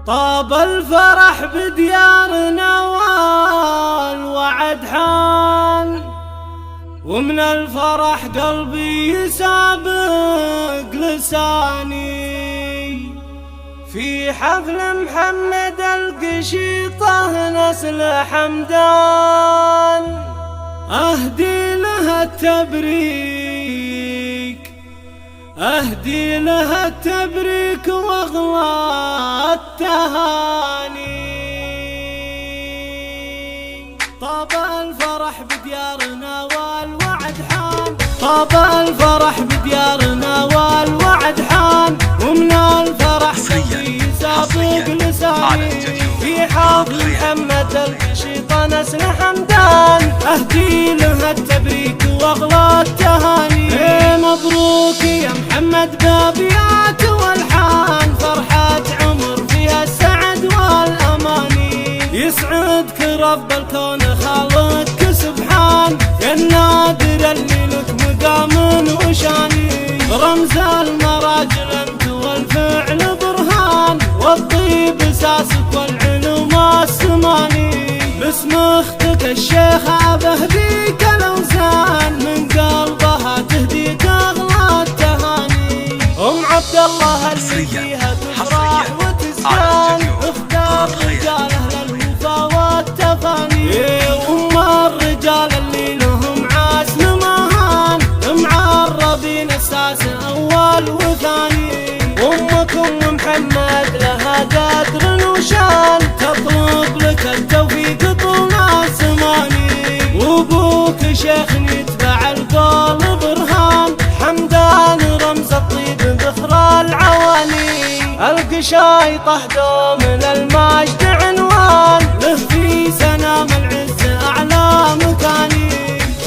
طاب الفرح بديارنا والوعد حان، ومن الفرح قلبي يسابق لساني. في حفل محمد القشيطة نسل حمدان، أهدي لها التبريك، أهدي لها التبريك وأغلى التهاني. طاب الفرح بديارنا والوعد حان، طاب الفرح بديارنا والوعد حان، ومن الفرح قلبي يسابق لساني. في حفل محمد القشيطة نسل حمدان، أهدي لها التبريك وأغلى التهاني. مبروك يا محمد بأبيات والحان، فرحة عمر فيها السعد والأماني. يسعدك رب الكون خالقك سبحان، يا النادر اللي لك مقام وشاني. رمز المراجل انت والفعل برهان، والطيب اساسك والعلوم السماني. باسم اختك الشيخة بهديك الاوزان، من قلبها تهديك اغلى التهاني. عبد الله اللي فيها تفرح وتزدان، اختار رجال اهل الوفا والتفاني. الرجال اللي لهم عزم مهان، معربين اساس اول وثاني. امكم محمد لها قدر وشان، تطلب لك التوفيق طول الزماني. وابوك شيخ يتبع القول برهان، حمدان رمز الطيب بخرى العواني. القشيطة دوم للمجد عنوان، له في سنام العز أعلى مكاني.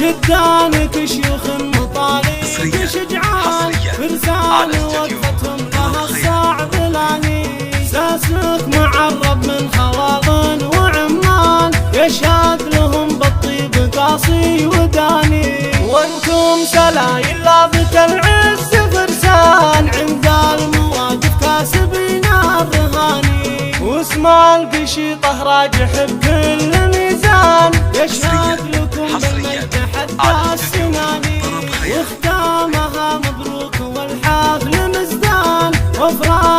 جدانك شيوخ مطالب شجعان، فرسان وقفتهم لها الصعب لاني. ساسلك معرب من خواضن وعمان، يشهد لهم بالطيب قاصي وداني. وانتم سلايل لابت العز فرسان، عند المواقف كاسبين الرهاني. واسم القشيطة راجح بكل ميزان، يشهد لكم بالمجد حتى السناني. واختامها مبروك والحفل مزدان، وافراح